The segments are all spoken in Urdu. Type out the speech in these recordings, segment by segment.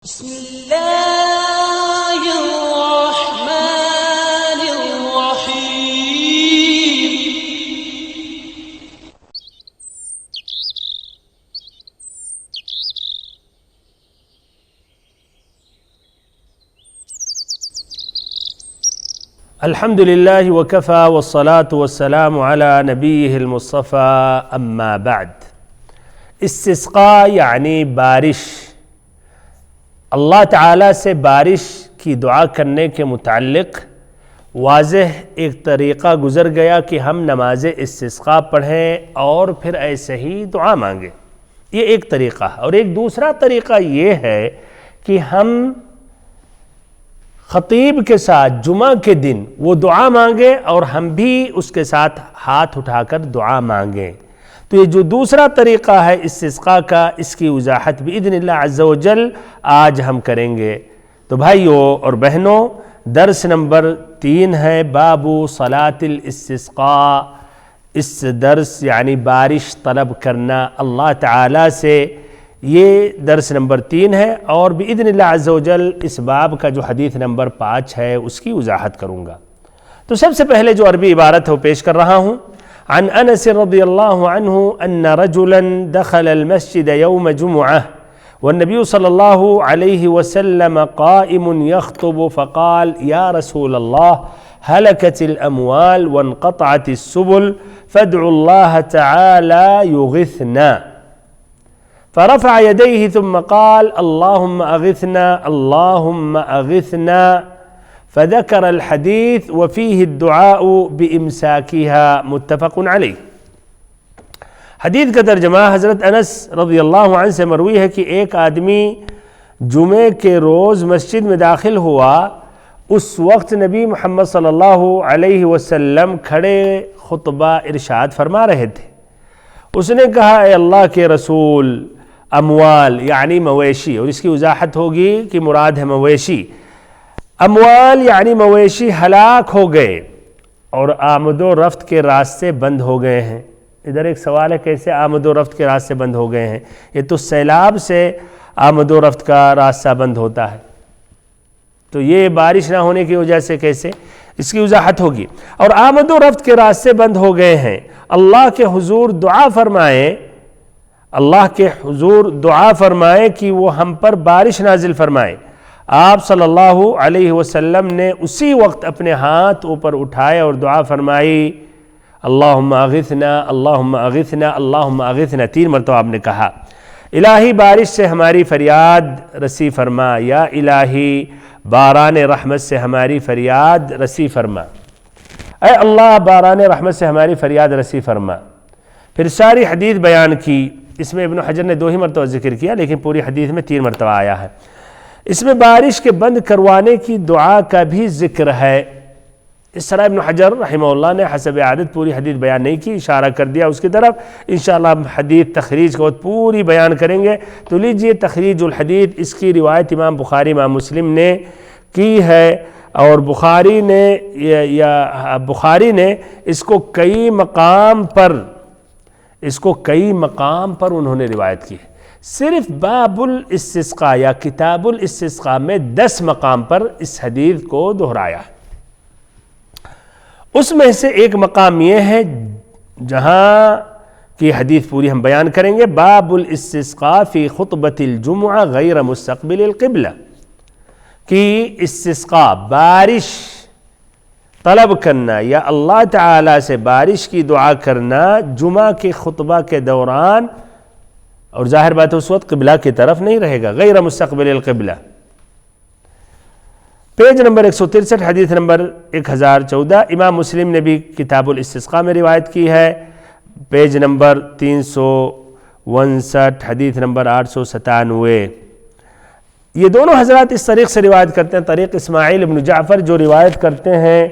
بسم الله الرحمن الرحيم. الحمد لله وكفى والصلاة والسلام على نبيه المصطفى اما بعد. استسقاء یعنی بارش، اللہ تعالیٰ سے بارش کی دعا کرنے کے متعلق واضح ایک طریقہ گزر گیا کہ ہم نماز استسقاء پڑھیں اور پھر ایسے ہی دعا مانگیں. یہ ایک طریقہ ہے. اور ایک دوسرا طریقہ یہ ہے کہ ہم خطیب کے ساتھ جمعہ کے دن وہ دعا مانگیں اور ہم بھی اس کے ساتھ ہاتھ اٹھا کر دعا مانگیں. تو یہ جو دوسرا طریقہ ہے استسقاء کا، اس کی وضاحت باذن اللہ عز و جل آج ہم کریں گے. تو بھائیوں اور بہنوں، درس نمبر 3 ہے باب صلاۃ الاستسقاء. اس درس یعنی بارش طلب کرنا اللہ تعالیٰ سے، یہ درس نمبر 3 ہے. اور باذن اللہ عز و جل اس باب کا جو حدیث نمبر 5 ہے اس کی وضاحت کروں گا. تو سب سے پہلے جو عربی عبارت ہے وہ پیش کر رہا ہوں. عن انس رضی اللہ عنہ ان رجلا دخل المسجد يوم جمعة والنبي صلى الله عليه وسلم قائم يخطب فقال يا رسول الله هلكت الأموال وانقطعت السبل فادعوا الله تعالى يغثنا. فرفع يديه ثم قال اللهم أغثنا اللهم أغثنا. فذكر الحديث وفيه الدعاء بإمساكها متفق علیہ. حدیث کا ترجمہ حضرت انس رضی اللہ عنہ سے مروی ہے کہ ایک آدمی جمعے کے روز مسجد میں داخل ہوا. اس وقت نبی محمد صلی اللہ علیہ وسلم کھڑے خطبہ ارشاد فرما رہے تھے. اس نے کہا اے اللہ کے رسول، اموال یعنی مویشی، اور اس کی وضاحت ہوگی کہ مراد ہے مویشی. اموال یعنی مویشی ہلاک ہو گئے اور آمد و رفت کے راستے بند ہو گئے ہیں. ادھر ایک سوال ہے کیسے آمد و رفت کے راستے بند ہو گئے ہیں؟ یہ تو سیلاب سے آمد و رفت کا راستہ بند ہوتا ہے، تو یہ بارش نہ ہونے کی وجہ سے کیسے؟ اس کی وضاحت ہوگی. اور آمد و رفت کے راستے بند ہو گئے ہیں. اللہ کے حضور دعا فرمائیں، اللہ کے حضور دعا فرمائیں کہ وہ ہم پر بارش نازل فرمائیں. آپ صلی اللہ علیہ وسلم نے اسی وقت اپنے ہاتھ اوپر اٹھائے اور دعا فرمائی اللہم اغثنا اللہم اغثنا اللہم اغثنا. 3 مرتبہ آپ نے کہا الہی بارش سے ہماری فریاد رسی فرما، یا الہی باران رحمت سے ہماری فریاد رسی فرما، اے اللہ باران رحمت سے ہماری فریاد رسی فرما. پھر ساری حدیث بیان کی. اس میں ابن حجر نے 2 ہی مرتبہ ذکر کیا، لیکن پوری حدیث میں 3 مرتبہ آیا ہے. اس میں بارش کے بند کروانے کی دعا کا بھی ذکر ہے. اس طرح ابن حجر رحمہ اللہ نے حسب عادت پوری حدیث بیان نہیں کی، اشارہ کر دیا اس کی طرف. انشاءاللہ ہم حدیث تخریج کو پوری بیان کریں گے. تو لیجئے تخریج الحدیث، اس کی روایت امام بخاری امام مسلم نے کی ہے، اور بخاری نے اس کو کئی مقام پر انہوں نے روایت کی ہے. صرف باب الاستسقاء یا کتاب الاستسقاء میں 10 مقام پر اس حدیث کو دہرایا. اس میں سے ایک مقام یہ ہے جہاں کی حدیث پوری ہم بیان کریں گے. باب الاستسقاء فی خطبۃ الجمعہ غیر مستقبل القبلہ، کہ استسقاء بارش طلب کرنا یا اللہ تعالیٰ سے بارش کی دعا کرنا جمعہ کے خطبہ کے دوران، اور ظاہر بات اس وقت قبلہ کی طرف نہیں رہے گا، غیر مستقبل القبلہ. پیج نمبر 163 حدیث نمبر 1014. امام مسلم نے بھی کتاب الاستسقاء میں روایت کی ہے، پیج نمبر 359 حدیث نمبر 897. یہ دونوں حضرات اس طریق سے روایت کرتے ہیں، طریق اسماعیل ابن جعفر جو روایت کرتے ہیں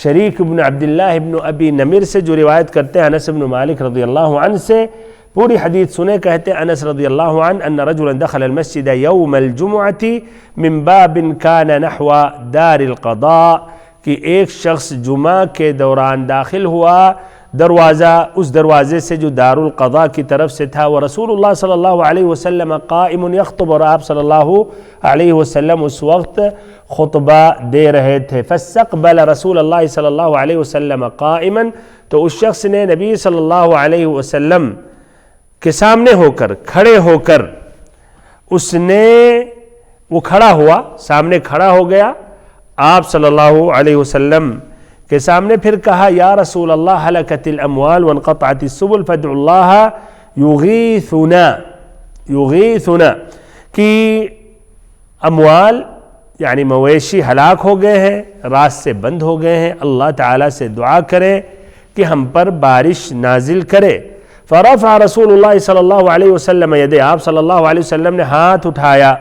شریک ابن عبداللہ ابن ابی نمر سے، جو روایت کرتے ہیں انس ابن مالک رضی اللہ عنہ سے. پوری حدیث سنے. کہتے ہیں انس رضی اللہ عنہ ان رجلا دخل المسجد یوم الجمعة من باب كان نحو دار القضاء، کہ ایک شخص جمعہ کے دوران داخل ہوا دروازہ اس دروازے سے جو دار القضاء کی طرف سے تھا، ورسول اللہ صلی اللہ علیہ وسلم قائم یخطب، اور آپ صلی اللہ علیہ وسلم اس وقت خطبہ دے رہے تھے. فاستقبل رسول اللہ صلی اللہ علیہ وسلم قائما، تو اس شخص نے نبی صلی اللہ علیہ وسلم کے سامنے ہو کر، کھڑے ہو کر، اس نے وہ کھڑا ہوا، سامنے کھڑا ہو گیا آپ صلی اللہ علیہ وسلم کے سامنے، پھر کہا یا رسول اللہ ہلکت الاموال وانقطعت السبل فادعوا اللہ یغیثنا کہ اموال یعنی مویشی ہلاک ہو گئے ہیں، راستے بند ہو گئے ہیں، اللہ تعالیٰ سے دعا کریں کہ ہم پر بارش نازل کرے. فرفع رسول اللہ صلی اللہ علیہ وسلم یدہ، آپ صلی اللہ علیہ وسلم نے ہاتھ اٹھایا.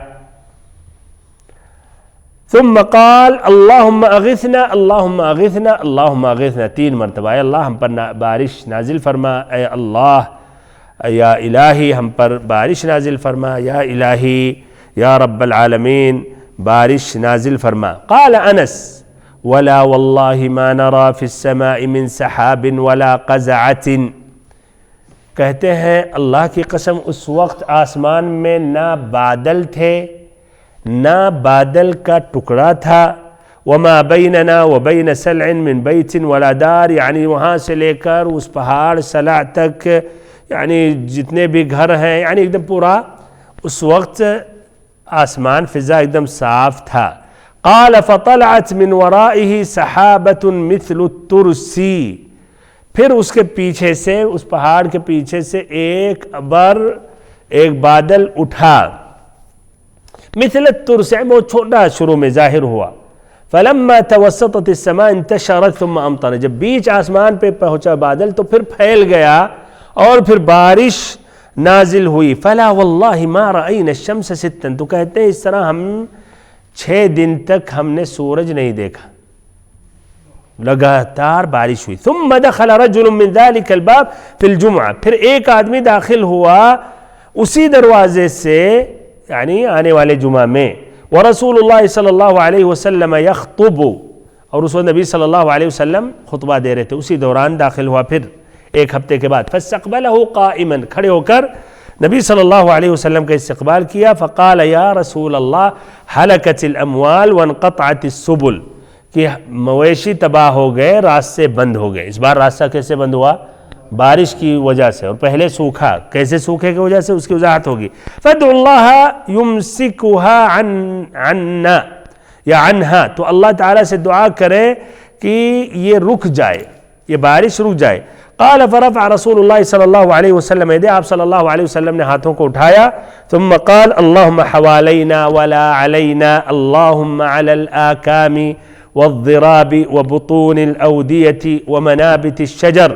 ثم قال اللہم اغثنا اللہم اغثنا اللہم اغثنا، 3 مرتبہ، اے اللہ ہم پر بارش نازل فرما، اے اللہ یا الہی ہم پر بارش نازل فرما، یا الہی یا رب العالمین بارش نازل فرما. قال انس ولا واللہ ما نرى في السماء من سحاب ولا قزعة، کہتے ہیں اللہ کی قسم اس وقت آسمان میں نہ بادل تھے نہ بادل کا ٹکڑا تھا. وما بیننا وبین سلع من بیت ولا دار، یعنی وہاں سے لے کر اس پہاڑ سلع تک یعنی جتنے بھی گھر ہیں، یعنی ایک دم پورا اس وقت آسمان فضا ایک دم صاف تھا. قال فطلعت من ورائه سحابة مثل الترسی، پھر اس کے پیچھے سے، اس پہاڑ کے پیچھے سے ایک بادل اٹھا، مثل الترس، بہت چھوٹا شروع میں ظاہر ہوا. فلما توسطت السماء انتشرت ثم امطر، جب بیچ آسمان پہ پہنچا بادل تو پھر پھیل گیا اور پھر بارش نازل ہوئی. فلا واللہ ما رأینا الشمس 6، تو کہتے ہیں اس طرح ہم 6 دن تک ہم نے سورج نہیں دیکھا، لگاتار بارش ہوئی. ثم دخل رجل من ذلك الباب في الجمعہ، پھر ایک آدمی داخل ہوا اسی دروازے سے یعنی آنے والے جمعہ میں. ورسول اللہ صلی اللہ علیہ وسلم یخطب، اور اس وقت نبی صلی اللہ علیہ وسلم خطبہ دے رہے تھے، اسی دوران داخل ہوا پھر ایک ہفتے کے بعد. فاستقبلہ قائما، کھڑے ہو کر نبی صلی اللہ علیہ وسلم کا استقبال کیا. فقال یا رسول اللہ ہلکت الاموال وانقطعت السبل، کہ مویشی تباہ ہو گئے، راستے بند ہو گئے. اس بار راستہ کیسے بند ہوا؟ بارش کی وجہ سے، اور پہلے سوکھا، کیسے سوکھے کی وجہ سے اس کی وضاحت ہوگی. فادعوا اللہ یمسکها عنا یا عنہا، تو اللہ تعالیٰ سے دعا کرے کہ یہ رک جائے، یہ بارش رک جائے. قال فرفع رسول اللہ صلی اللہ علیہ وسلم یدہ، آپ صلی اللہ علیہ وسلم نے ہاتھوں کو اٹھایا. ثم قال اللہم حوالینا ولا علینا، اللہم علی الآکام والضراب وبطون الأودية ومنابت الشجر،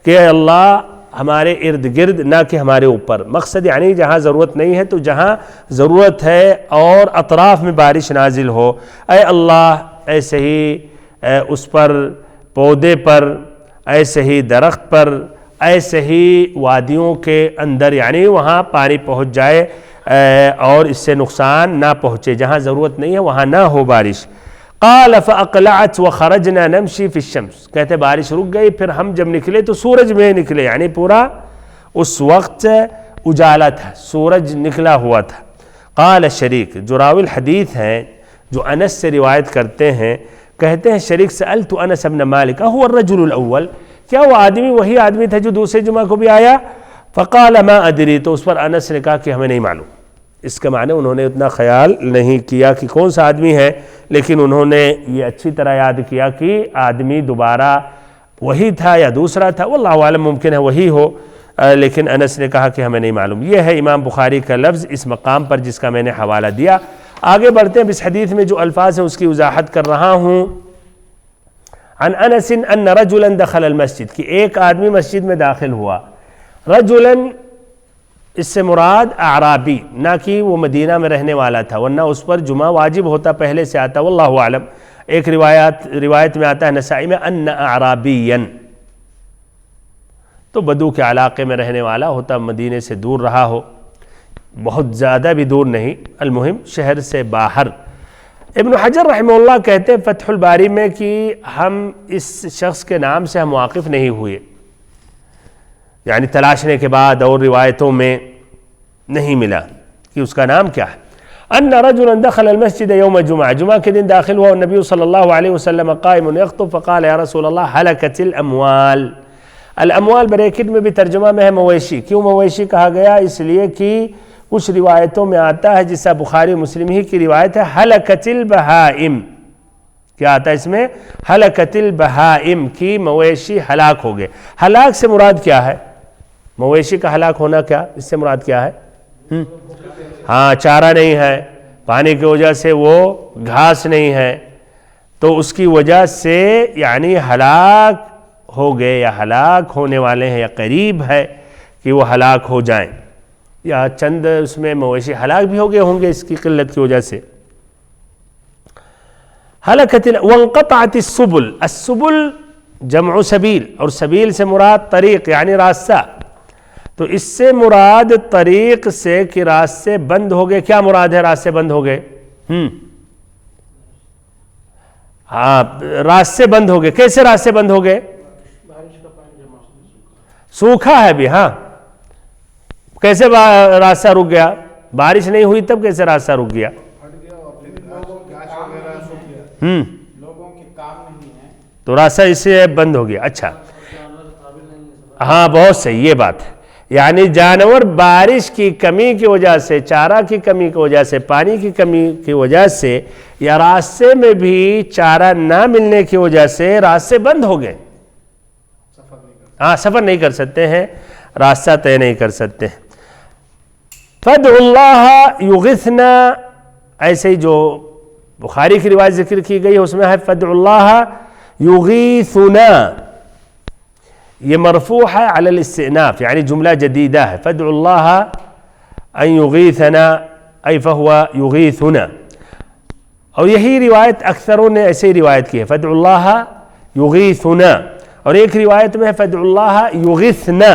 کہ اللہ ہمارے ارد گرد نہ کہ ہمارے اوپر. مقصد یعنی جہاں ضرورت نہیں ہے تو جہاں ضرورت ہے اور اطراف میں بارش نازل ہو، اے اللہ ایسے ہی اس پر پودے پر، ایسے ہی درخت پر، ایسے ہی وادیوں کے اندر، یعنی وہاں پانی پہنچ جائے اور اس سے نقصان نہ پہنچے، جہاں ضرورت نہیں ہے وہاں نہ ہو بارش. قال فاقلعت وخرجنا نمشي في الشمس، کہتے بارش رک گئی، پھر ہم جب نکلے تو سورج میں نکلے، یعنی پورا اس وقت اجالا تھا، سورج نکلا ہوا تھا. قال شریک، جو راوی الحدیث ہیں جو انس سے روایت کرتے ہیں، کہتے ہیں شریک سألت انس بن مالک اهو الرجل الاول، کیا وہ آدمی وہی آدمی تھا جو دوسرے جمعہ کو بھی آیا؟ فقال ما ادری، تو اس پر انس نے کہا کہ ہمیں نہیں معلوم. اس کا معنی انہوں نے اتنا خیال نہیں کیا کہ کون سا آدمی ہے، لیکن انہوں نے یہ اچھی طرح یاد کیا کہ آدمی دوبارہ وہی تھا یا دوسرا تھا، واللہ عالم، ممکن ہے وہی ہو، لیکن انس نے کہا کہ ہمیں نہیں معلوم. یہ ہے امام بخاری کا لفظ اس مقام پر جس کا میں نے حوالہ دیا. آگے بڑھتے ہیں، اس حدیث میں جو الفاظ ہیں اس کی وضاحت کر رہا ہوں. عن انس ان رجلا دخل المسجد، کہ ایک آدمی مسجد میں داخل ہوا. رجلا اس سے مراد اعرابی، نہ کہ وہ مدینہ میں رہنے والا تھا، ورنہ اس پر جمعہ واجب ہوتا، پہلے سے آتا، واللہ عالم. ایک روایت میں آتا ہے نسائی میں ان اعرابیا، تو بدو کے علاقے میں رہنے والا ہوتا، مدینے سے دور رہا ہو، بہت زیادہ بھی دور نہیں، المہم شہر سے باہر. ابن حجر رحمہ اللہ کہتے ہیں فتح الباری میں کہ ہم اس شخص کے نام سے ہم واقف نہیں ہوئے، یعنی تلاشنے کے بعد اور روایتوں میں نہیں ملا کہ اس کا نام کیا ہے. ان رجلا دخل المسجد يوم الجمعة، جمعہ کے دن داخل ہوا والنبی صلی اللہ علیہ وسلم قائم يخطب فقال یا رسول اللہ هلكت الاموال. الاموال بریکٹ میں بھی ترجمہ میں ہے مویشی. کیوں مویشی کہا گیا؟ اس لیے کہ کچھ روایتوں میں آتا ہے جس سے بخاری مسلم ہی کی روایت ہے هلكت البہائم. کیا آتا ہے اس میں؟ هلكت البہائم کی مویشی ہلاک ہو گئے. ہلاک سے مراد کیا ہے؟ مویشی کا ہلاک ہونا کیا اس سے مراد کیا ہے؟ ہاں چارہ نہیں ہے، پانی کی وجہ سے وہ گھاس نہیں ہے، تو اس کی وجہ سے یعنی ہلاک ہو گئے یا ہلاک ہونے والے ہیں یا قریب ہے کہ وہ ہلاک ہو جائیں، یا چند اس میں مویشی ہلاک بھی ہو گئے ہوں گے اس کی قلت کی وجہ سے. وانقطعت السبل. السبل جمع سبیل، اور سبیل سے مراد طریق یعنی راستہ. تو اس سے مراد طریق سے کہ راستے بند ہو گئے. کیا مراد ہے راستے بند ہو گئے؟ ہاں راستے بند ہو گئے. کیسے راستے بند ہو گئے؟ سوکھا ہے بھی. ہاں کیسے راستہ رک گیا؟ بارش نہیں ہوئی تب کیسے راستہ رک گیا؟ تو راستہ اس سے بند ہو گیا. اچھا ہاں بہت صحیح، یہ بات ہے. یعنی جانور بارش کی کمی کی وجہ سے، چارہ کی کمی کی وجہ سے، پانی کی کمی کی وجہ سے، یا راستے میں بھی چارہ نہ ملنے کی وجہ سے راستے بند ہو گئے. ہاں سفر نہیں کر سکتے ہیں، راستہ طے نہیں کر سکتے ہیں. فَادْعُوا اللَّهَ يُغِثْنَا، ایسے ہی جو بخاری کی روایت ذکر کی گئی اس میں ہے فَادْعُوا اللَّهَ يُغِيثُنَا. یہ مرفوع ہے علی الاستئناف، یعنی جملہ جدیدہ ہے. فَادْعُوا اللَّهَ أَن يُغِيثَنَا أي فَهُوَ يُغِيثُنَا. اور یہی روایت اکثروں نے ایسے ہی روایت کی ہے فَادْعُوا اللَّهَ يُغِيثُنَا. اور ایک روایت میں ہے فَادْعُوا اللَّهَ يُغِثْنَا،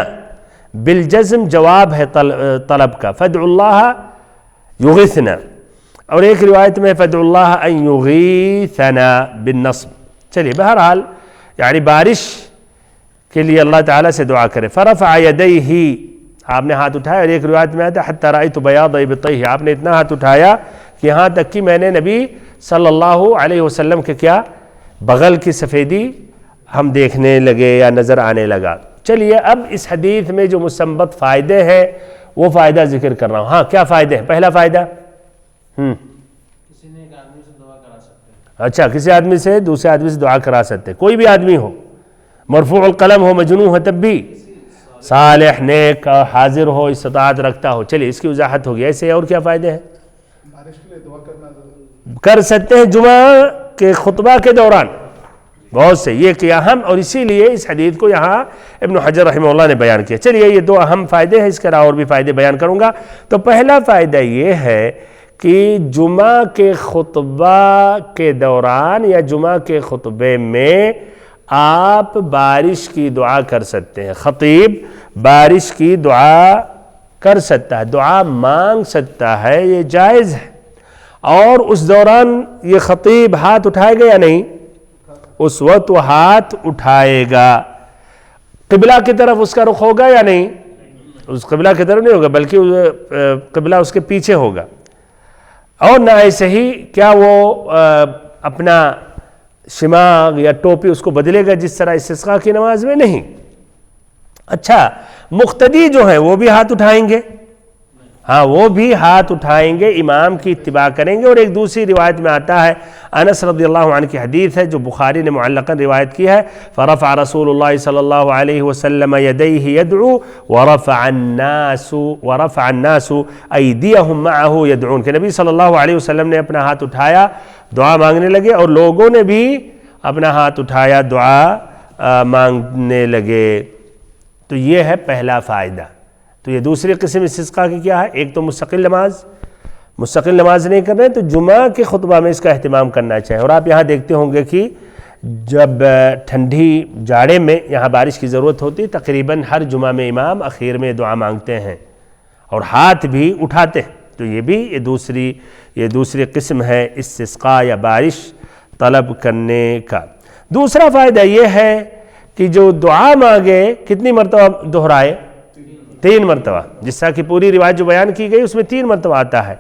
بالجزم جواب ہے طلب کا. فَادْعُوا اللَّهَ يُغِثْنَا. اور ایک روایت میں فَادْعُوا اللَّهَ أَن يُغِيثَنَا بالنصب. چلیے بہرحال یعنی بارش کے لیے اللہ تعالیٰ سے دعا کرے. فَرَفَعَ يَدَيْهِ، آپ نے ہاتھ اٹھایا. اور ایک روایت میں آتا ہے حَتَّى رَأَيْتُ بَيَاضَ إِبْطَيْهِ، آپ نے اتنا ہاتھ اٹھایا کہ یہاں تک کہ میں نے نبی صلی اللہ علیہ وسلم کے کیا بغل کی سفیدی ہم دیکھنے لگے یا نظر آنے لگا. چلیے اب اس حدیث میں جو مستنبط فائدے ہیں وہ فائدہ ذکر کر رہا ہوں. ہاں کیا فائدے ہیں؟ پہلا فائدہ کسی نے ایک آدمی سے دعا کرا سکتے ہیں. اچھا کسی آدمی سے دوسرے آدمی سے دعا کرا سکتے، کوئی بھی آدمی ہو، مرفوع القلم ہو، مجنون ہو، تب بھی صالح نیک حاضر ہو، استطاعت رکھتا ہو. چلیے اس کی وضاحت ہوگی. ایسے اور کیا فائدے ہیں؟ کر سکتے ہیں جمعہ کے خطبہ کے دوران. بہت سے یہ کہ اہم، اور اسی لیے اس حدیث کو یہاں ابن حجر رحمہ اللہ نے بیان کیا. چلیے یہ دو اہم فائدے ہیں، اس کے علاوہ اور بھی فائدے بیان کروں گا. تو پہلا فائدہ یہ ہے کہ جمعہ کے خطبہ کے دوران یا جمعہ کے خطبے میں آپ بارش کی دعا کر سکتے ہیں. خطیب بارش کی دعا کر سکتا ہے، دعا مانگ سکتا ہے، یہ جائز ہے. اور اس دوران یہ خطیب ہاتھ اٹھائے گا یا نہیں؟ اس وقت وہ ہاتھ اٹھائے گا. قبلہ کی طرف اس کا رخ ہوگا یا نہیں؟ اس قبلہ کی طرف نہیں ہوگا بلکہ قبلہ اس کے پیچھے ہوگا. اور نہ ایسے ہی کیا وہ اپنا شماغ یا ٹوپی اس کو بدلے گا جس طرح استسقاء کی نماز میں؟ نہیں. اچھا مقتدی جو ہیں وہ بھی ہاتھ اٹھائیں گے؟ ہاں وہ بھی ہاتھ اٹھائیں گے، امام کی اتباع کریں گے. اور ایک دوسری روایت میں آتا ہے، انس رضی اللہ عنہ کی حدیث ہے جو بخاری نے معلقاً روایت کی ہے، فرفع رسول اللہ صلی اللہ علیہ وسلم یدیہ یدعو ورفع الناس ایدیہم معه یدعون، کہ نبی صلی اللہ علیہ وسلم نے اپنا ہاتھ اٹھایا، دعا مانگنے لگے، اور لوگوں نے بھی اپنا ہاتھ اٹھایا، دعا مانگنے لگے. تو یہ ہے پہلا فائدہ. تو یہ دوسری قسم استسقاء کی کیا ہے؟ ایک تو مستقل نماز نہیں کر رہے تو جمعہ کے خطبہ میں اس کا اہتمام کرنا چاہیے. اور آپ یہاں دیکھتے ہوں گے کہ جب ٹھنڈی جاڑے میں یہاں بارش کی ضرورت ہوتی، تقریباً ہر جمعہ میں امام اخیر میں دعا مانگتے ہیں اور ہاتھ بھی اٹھاتے ہیں. تو یہ بھی یہ دوسری قسم ہے استسقاء یا بارش طلب کرنے کا. دوسرا فائدہ یہ ہے کہ جو دعا مانگے کتنی مرتبہ دہرائے؟ 3 مرتبہ، جس طرح کی پوری روایت جو بیان کی گئی اس میں 3 مرتبہ آتا ہے،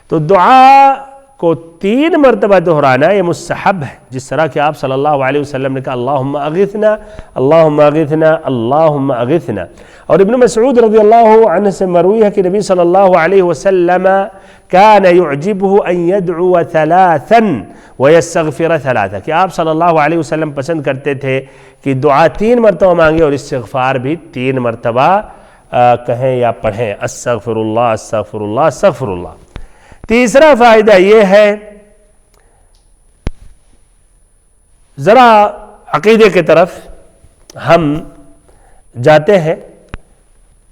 تو دعا کو 3 مرتبہ دہرانا یہ مستحب ہے، جس طرح کہ آپ صلی اللہ علیہ وسلم نے کہا اللہم اغثنا اللہم اغثنا اللہم اغثنا۔ اور ابن مسعود رضی اللہ عنہ سے مروی ہے کہ نبی صلی اللہ علیہ وسلم کان یعجبہ ان یدعو 3 ویستغفر 3، کہ آپ صلی اللہ علیہ وسلم پسند کرتے تھے کہ دعا 3 مرتبہ مانگے اور استغفار بھی 3 مرتبہ کہیں یا پڑھیں، استغفر اللہ استغفر اللہ استغفر اللہ۔ تیسرا فائدہ یہ ہے، ذرا عقیدے کی طرف ہم جاتے ہیں،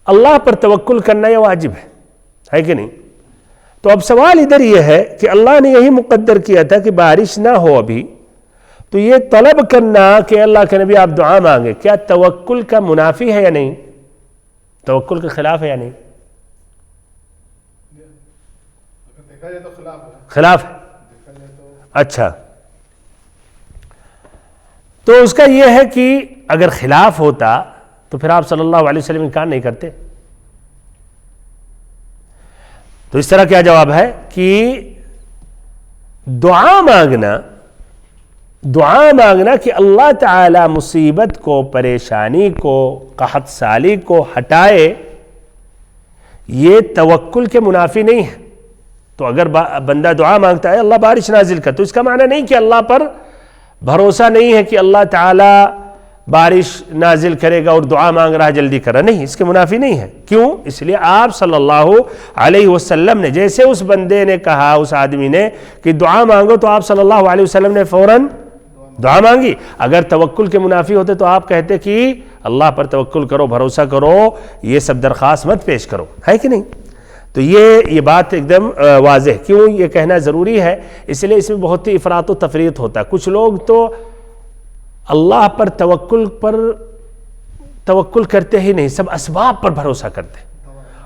اللہ پر توکل کرنا یہ واجب ہے کہ نہیں؟ تو اب سوال ادھر یہ ہے کہ اللہ نے یہی مقدر کیا تھا کہ بارش نہ ہو ابھی، تو یہ طلب کرنا کہ اللہ کے نبی آپ دعا مانگے، کیا توکل کا منافی ہے یا نہیں؟ توکل کے خلاف ہے یا نہیں؟ خلاف ہے۔ اچھا، تو اس کا یہ ہے کہ اگر خلاف ہوتا تو پھر آپ صلی اللہ علیہ وسلم انکار نہیں کرتے۔ تو اس طرح کیا جواب ہے کہ دعا مانگنا کہ اللہ تعالی مصیبت کو، پریشانی کو، قحط سالی کو ہٹائے، یہ توکل کے منافی نہیں ہے۔ تو اگر بندہ دعا مانگتا ہے اللہ بارش نازل کر، تو اس کا معنی نہیں کہ اللہ پر بھروسہ نہیں ہے کہ اللہ تعالی بارش نازل کرے گا اور دعا مانگ رہا جلدی کر رہا، نہیں، اس کے منافی نہیں ہے۔ کیوں؟ اس لیے آپ صلی اللہ علیہ وسلم نے جیسے اس بندے نے کہا، اس آدمی نے کہ دعا مانگو، تو آپ صلی اللہ علیہ وسلم نے فوراً دعا مانگی۔ اگر توکل کے منافی ہوتے تو آپ کہتے کہ اللہ پر توکل کرو، بھروسہ کرو، یہ سب درخواست مت پیش کرو، ہے کہ نہیں؟ تو یہ بات ایک دم واضح ہے۔ کیوں یہ کہنا ضروری ہے؟ اس لیے اس میں بہت ہی افراط و تفریط ہوتا ہے۔ کچھ لوگ تو اللہ پر توکل کرتے ہی نہیں، سب اسباب پر بھروسہ کرتے ہیں،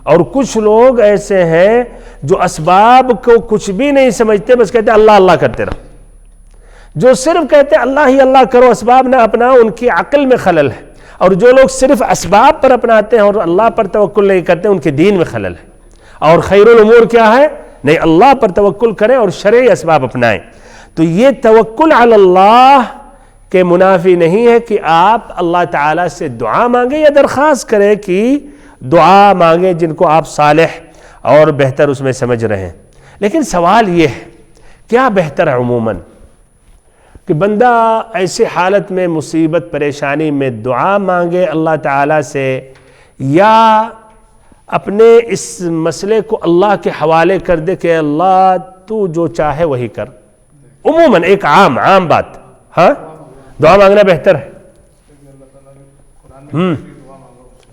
اور کچھ لوگ ایسے ہیں جو اسباب کو کچھ بھی نہیں سمجھتے، بس کہتے ہیں اللہ اللہ کرتے رہو۔ جو صرف کہتے ہیں اللہ ہی اللہ کرو، اسباب نہ اپناؤ، ان کی عقل میں خلل ہے، اور جو لوگ صرف اسباب پر اپناتے ہیں اور اللہ پر توکل نہیں کرتے، ان کے دین میں خلل ہے۔ اور خیر الامور کیا ہے؟ نہیں، اللہ پر توکل کریں اور شرعی اسباب اپنائیں۔ تو یہ توکل علی اللہ کے منافی نہیں ہے کہ آپ اللہ تعالیٰ سے دعا مانگیں یا درخواست کریں کہ دعا مانگیں جن کو آپ صالح اور بہتر اس میں سمجھ رہے ہیں۔ لیکن سوال یہ ہے، کیا بہتر ہے عموماً کہ بندہ ایسی حالت میں مصیبت پریشانی میں دعا مانگے اللہ تعالیٰ سے، یا اپنے اس مسئلے کو اللہ کے حوالے کر دے کہ اللہ تو جو چاہے وہی کر؟ عموماً ایک عام بات، ہاں دعا مانگنا بہتر ہے۔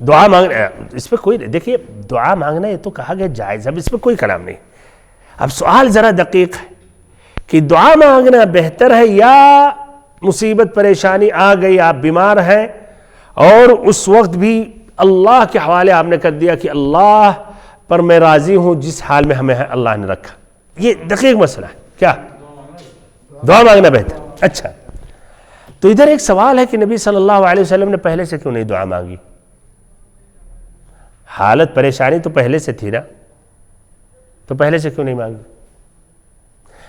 دعا مانگنا اس پہ کوئی، دیکھیے دعا مانگنا یہ تو کہا گیا جائز، اب اس پہ کوئی کلام نہیں۔ اب سوال ذرا دقیق ہے کہ دعا مانگنا بہتر ہے یا مصیبت پریشانی آ گئی، آپ بیمار ہیں اور اس وقت بھی اللہ کے حوالے آپ نے کر دیا کہ اللہ پر میں راضی ہوں جس حال میں ہمیں اللہ نے رکھا، یہ دقیق مسئلہ ہے، کیا دعا مانگنا بہتر؟ اچھا، تو ادھر ایک سوال ہے کہ نبی صلی اللہ علیہ وسلم نے پہلے سے کیوں نہیں دعا مانگی؟ حالت پریشانی تو پہلے سے تھی نا، تو پہلے سے کیوں نہیں مانگی؟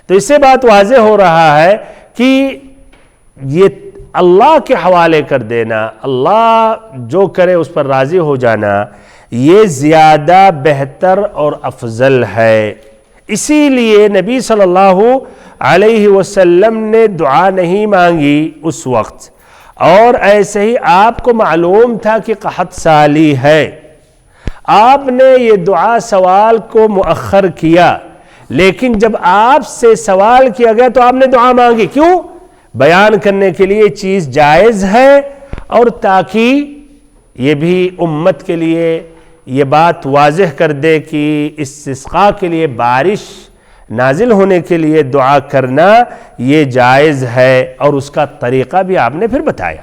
تو اس سے بات واضح ہو رہا ہے کہ یہ اللہ کے حوالے کر دینا، اللہ جو کرے اس پر راضی ہو جانا، یہ زیادہ بہتر اور افضل ہے۔ اسی لیے نبی صلی اللہ علیہ وسلم نے دعا نہیں مانگی اس وقت، اور ایسے ہی آپ کو معلوم تھا کہ قحط سالی ہے، آپ نے یہ دعا سوال کو مؤخر کیا، لیکن جب آپ سے سوال کیا گیا تو آپ نے دعا مانگی۔ کیوں؟ بیان کرنے کے لیے چیز جائز ہے، اور تاکہ یہ بھی امت کے لیے یہ بات واضح کر دے کہ استسقاء کے لیے، بارش نازل ہونے کے لیے دعا کرنا یہ جائز ہے، اور اس کا طریقہ بھی آپ نے پھر بتایا،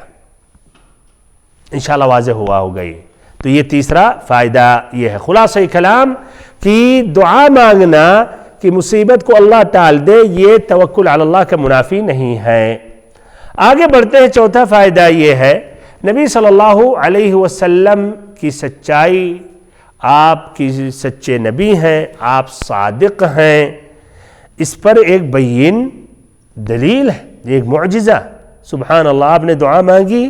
انشاءاللہ واضح ہوا ہوگا یہ۔ تو یہ تیسرا فائدہ یہ ہے، خلاصہ کلام کہ دعا مانگنا کہ مصیبت کو اللہ ٹال دے، یہ توکل علی اللہ کا منافی نہیں ہے۔ آگے بڑھتے ہیں، چوتھا فائدہ یہ ہے، نبی صلی اللہ علیہ وسلم کی سچائی، آپ کی سچے نبی ہیں، آپ صادق ہیں، اس پر ایک بین دلیل ہے، ایک معجزہ۔ سبحان اللہ، آپ نے دعا مانگی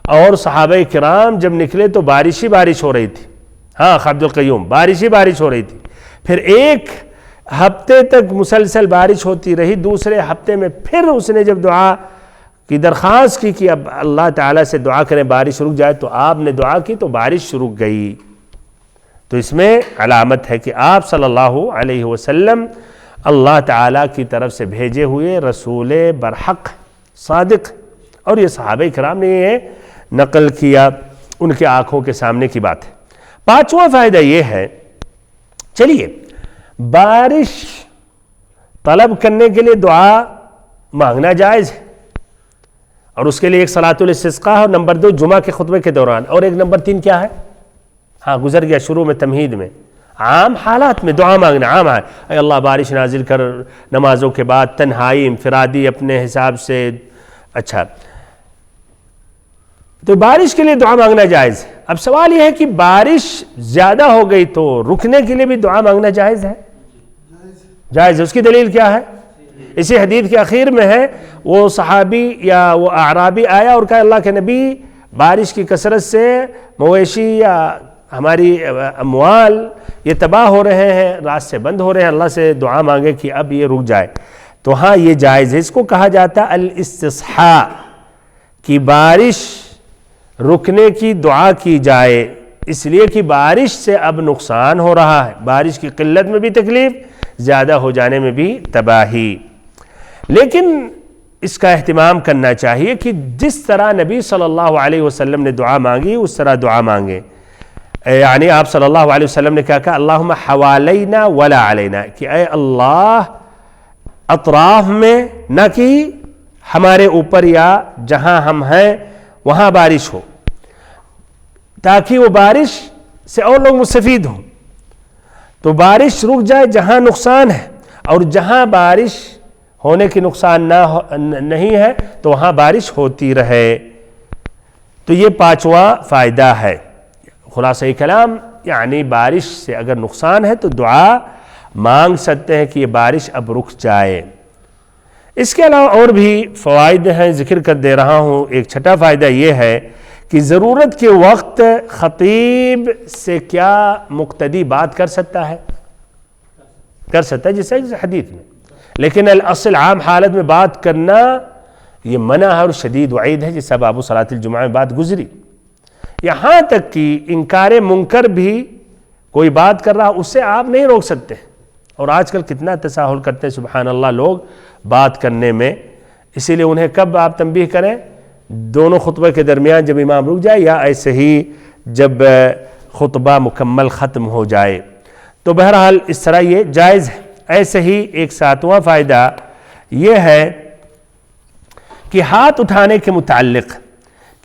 اور صحابہ کرام جب نکلے تو بارش ہی بارش ہو رہی تھی۔ ہاں عبد القیوم، بارش ہی بارش ہو رہی تھی، پھر ایک ہفتے تک مسلسل بارش ہوتی رہی، دوسرے ہفتے میں پھر اس نے جب دعا کی درخواست کی کہ اب اللہ تعالیٰ سے دعا کریں بارش رک جائے، تو آپ نے دعا کی تو بارش رک گئی۔ تو اس میں علامت ہے کہ آپ صلی اللہ علیہ وسلم اللہ تعالیٰ کی طرف سے بھیجے ہوئے رسول برحق صادق، اور یہ صحابہ کرام نے یہ نقل کیا، ان کے آنکھوں کے سامنے کی بات ہے۔ پانچواں فائدہ یہ ہے، چلیے بارش طلب کرنے کے لیے دعا مانگنا جائز ہے، اور اس کے لیے ایک صلاۃ الاستسقاء ہے، اور نمبر 2 جمعہ کے خطبے کے دوران، اور ایک نمبر 3 کیا ہے؟ ہاں گزر گیا شروع میں تمہید میں، عام حالات میں دعا مانگنا عام ہے، اے اللہ بارش نازل کر نمازوں کے بعد، تنہائی انفرادی اپنے حساب سے۔ اچھا، تو بارش کے لیے دعا مانگنا جائز ہے۔ اب سوال یہ ہے کہ بارش زیادہ ہو گئی تو رکنے کے لیے بھی دعا مانگنا جائز ہے؟ جائز ہے۔ اس کی دلیل کیا ہے؟ اسی حدیث کے اخیر میں ہے، وہ صحابی یا وہ اعرابی آیا اور کہا اللہ کے نبی بارش کی کثرت سے مویشی یا ہماری اموال یہ تباہ ہو رہے ہیں، راستے بند ہو رہے ہیں، اللہ سے دعا مانگے کہ اب یہ رک جائے۔ تو ہاں یہ جائز ہے، اس کو کہا جاتا ہے الاستصحاء، کہ بارش رکنے کی دعا کی جائے، اس لیے کہ بارش سے اب نقصان ہو رہا ہے، بارش کی قلت میں بھی تکلیف، زیادہ ہو جانے میں بھی تباہی۔ لیکن اس کا اہتمام کرنا چاہیے کہ جس طرح نبی صلی اللہ علیہ وسلم نے دعا مانگی اس طرح دعا مانگے، یعنی آپ صلی اللہ علیہ وسلم نے کیا کہا؟ اللہم حوالینا ولا علینا، کہ اے اللہ اطراف میں نہ کہ ہمارے اوپر یا جہاں ہم ہیں وہاں بارش ہو، تاکہ وہ بارش سے اور لوگ مستفید ہوں۔ تو بارش رک جائے جہاں نقصان ہے، اور جہاں بارش ہونے کی نقصان نہیں ہے تو وہاں بارش ہوتی رہے۔ تو یہ پانچواں فائدہ ہے۔ خلاصہ کلام یعنی بارش سے اگر نقصان ہے تو دعا مانگ سکتے ہیں کہ یہ بارش اب رک جائے۔ اس کے علاوہ اور بھی فوائد ہیں، ذکر کر دے رہا ہوں۔ ایک چھٹا فائدہ یہ ہے کہ ضرورت کے وقت خطیب سے کیا مقتدی بات کر سکتا ہے؟ کر سکتا ہے، جیسے حدیث میں، لیکن الاصل عام حالت میں بات کرنا یہ منع ہے اور شدید وعید ہے، جیسا باب صلاۃ الجمعہ میں بات گزری۔ یہاں تک کہ انکار منکر بھی کوئی بات کر رہا اس سے آپ نہیں روک سکتے، اور آج کل کتنا تساہل کرتے ہیں سبحان اللہ لوگ بات کرنے میں، اسی لیے انہیں کب آپ تنبیہ کریں؟ دونوں خطبہ کے درمیان جب امام رک جائے، یا ایسے ہی جب خطبہ مکمل ختم ہو جائے۔ تو بہرحال اس طرح یہ جائز ہے۔ ایسے ہی ایک ساتواں فائدہ یہ ہے کہ ہاتھ اٹھانے کے متعلق،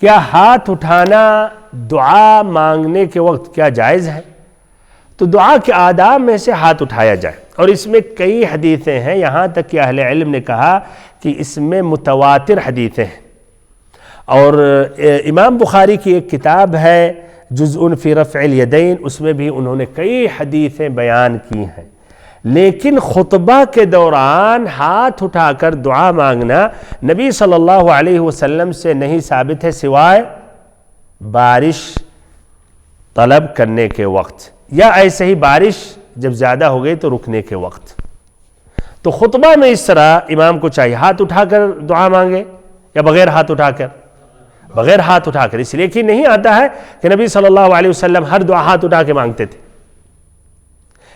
کیا ہاتھ اٹھانا دعا مانگنے کے وقت کیا جائز ہے؟ تو دعا کے آداب میں سے ہاتھ اٹھایا جائے، اور اس میں کئی حدیثیں ہیں، یہاں تک کہ اہل علم نے کہا کہ اس میں متواتر حدیثیں ہیں۔ اور امام بخاری کی ایک کتاب ہے جزء فی رفع الیدین، اس میں بھی انہوں نے کئی حدیثیں بیان کی ہیں۔ لیکن خطبہ کے دوران ہاتھ اٹھا کر دعا مانگنا نبی صلی اللہ علیہ وسلم سے نہیں ثابت ہے، سوائے بارش طلب کرنے کے وقت، یا ایسے ہی بارش جب زیادہ ہو گئی تو رکنے کے وقت۔ تو خطبہ میں اس طرح امام کو چاہیے ہاتھ اٹھا کر دعا مانگے، یا بغیر ہاتھ اٹھا کر؟ بغیر ہاتھ اٹھا کر، اس لیے کہ نہیں آتا ہے کہ نبی صلی اللہ علیہ وسلم ہر دعا ہاتھ اٹھا کے مانگتے تھے،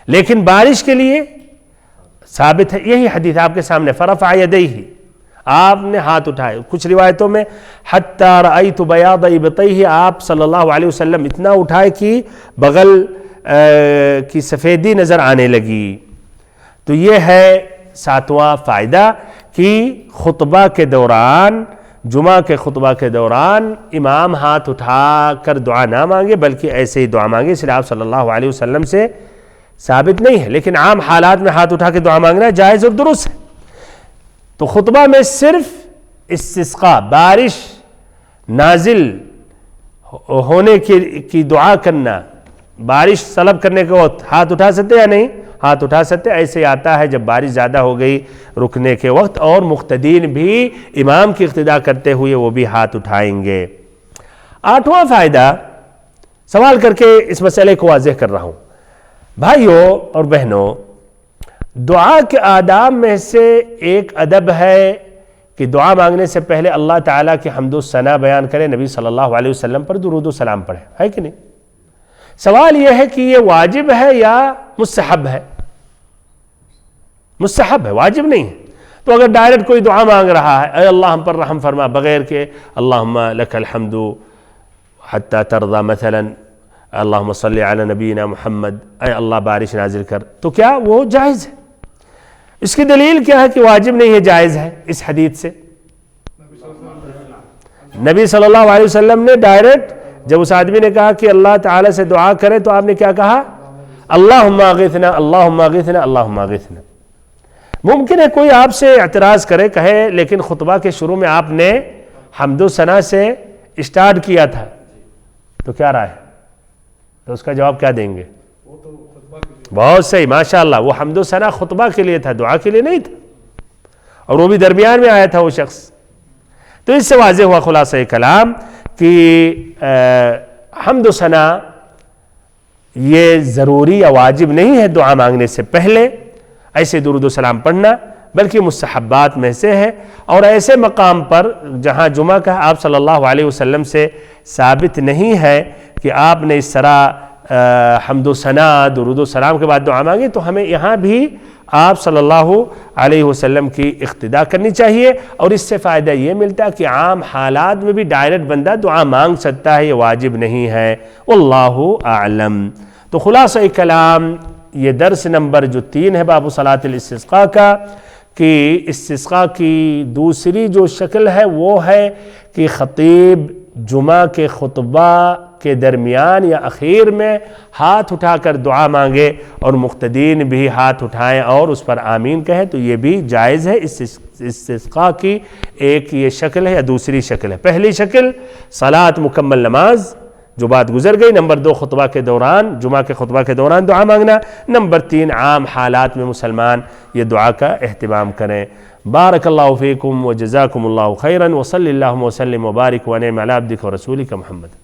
لیکن بارش کے لیے ثابت ہے یہی حدیث آپ کے سامنے، فرفع یدیہ، آپ نے ہاتھ اٹھائے۔ کچھ روایتوں میں حتی رأیت بیاض ابطیہ، آپ صلی اللہ علیہ وسلم اتنا اٹھائے کہ بغل کی سفیدی نظر آنے لگی۔ تو یہ ہے ساتواں فائدہ کہ خطبہ کے دوران، جمعہ کے خطبہ کے دوران امام ہاتھ اٹھا کر دعا نہ مانگے بلکہ ایسے ہی دعا مانگے، اس لیے آپ صلی اللہ علیہ وسلم سے ثابت نہیں ہے، لیکن عام حالات میں ہاتھ اٹھا کے دعا مانگنا جائز اور درست ہے۔ تو خطبہ میں صرف استسقاء، بارش نازل ہونے کی دعا کرنا، بارش طلب کرنے کے وقت ہاتھ اٹھا سکتے یا نہیں؟ ہاتھ اٹھا سکتے۔ ایسے آتا ہے جب بارش زیادہ ہو گئی رکنے کے وقت، اور مقتدین بھی امام کی اقتداء کرتے ہوئے وہ بھی ہاتھ اٹھائیں گے۔ 8واں فائدہ سوال کر کے اس مسئلے کو واضح کر رہا ہوں۔ بھائیوں اور بہنوں، دعا کے آداب میں سے ایک ادب ہے کہ دعا مانگنے سے پہلے اللہ تعالیٰ کی حمد و ثنا بیان کرے، نبی صلی اللہ علیہ وسلم پر درود و سلام پڑھے، ہے کہ نہیں؟ سوال یہ ہے کہ یہ واجب ہے یا مستحب ہے؟ مستحب ہے، واجب نہیں ہے۔ تو اگر ڈائریکٹ کوئی دعا مانگ رہا ہے، اے اللہ ہم پر رحم فرما، بغیر کہ اللہم لک الحمد حتی ترضا مثلا، اللہم صلی علی نبینا محمد، اے اللہ بارش نازل کر، تو کیا وہ جائز ہے؟ اس کی دلیل کیا ہے کہ واجب نہیں ہے، جائز ہے؟ اس حدیث سے نبی صلی اللہ علیہ وسلم نے ڈائریکٹ جب اس آدمی نے کہا کہ اللہ تعالیٰ سے دعا کرے تو آپ نے کیا کہا؟ اللہم اغثنا، اللہم اغثنا، اللہم اغثنا۔ ممکن ہے کوئی آپ سے اعتراض کرے، کہے لیکن خطبہ کے شروع میں آپ نے حمد و ثنا سے اسٹارٹ کیا تھا، تو کیا رائے ہے؟ تو اس کا جواب کیا دیں گے؟ بہت صحیح، ماشاءاللہ، وہ حمد و ثنا خطبہ کے لیے تھا، دعا کے لیے نہیں تھا، اور وہ بھی درمیان میں آیا تھا وہ شخص۔ تو اس سے واضح ہوا خلاصہ کلام کہ حمد و ثنا یہ ضروری یا واجب نہیں ہے دعا مانگنے سے پہلے ایسے درود و سلام پڑھنا، بلکہ مستحبات میں سے ہے۔ اور ایسے مقام پر جہاں جمعہ کا آپ صلی اللہ علیہ وسلم سے ثابت نہیں ہے کہ آپ نے اس طرح حمد و ثنا درود و سلام کے بعد دعا مانگی، تو ہمیں یہاں بھی آپ صلی اللہ علیہ وسلم کی اقتداء کرنی چاہیے۔ اور اس سے فائدہ یہ ملتا ہے کہ عام حالات میں بھی ڈائریکٹ بندہ دعا مانگ سکتا ہے، یہ واجب نہیں ہے، واللہ اعلم۔ تو خلاصہ کلام یہ درس نمبر جو 3 ہے باب صلاۃ الاستسقاء کا، کہ استسقاء کی دوسری جو شکل ہے وہ ہے کہ خطیب جمعہ کے خطبہ کے درمیان یا اخیر میں ہاتھ اٹھا کر دعا مانگے اور مقتدین بھی ہاتھ اٹھائیں اور اس پر آمین کہیں، تو یہ بھی جائز ہے۔ استسقاء کی ایک یہ شکل ہے یا دوسری شکل ہے۔ پہلی شکل صلاۃ مکمل نماز جو بات گزر گئی، نمبر 2 خطبہ کے دوران، جمعہ کے خطبہ کے دوران دعا مانگنا، نمبر 3 عام حالات میں مسلمان یہ دعا کا اہتمام کریں۔ بارک اللہ فیکم وجزاکم اللہ خیرا وصلی اللہ وسلم وبارک ونعم علی عبدک ورسولک محمد۔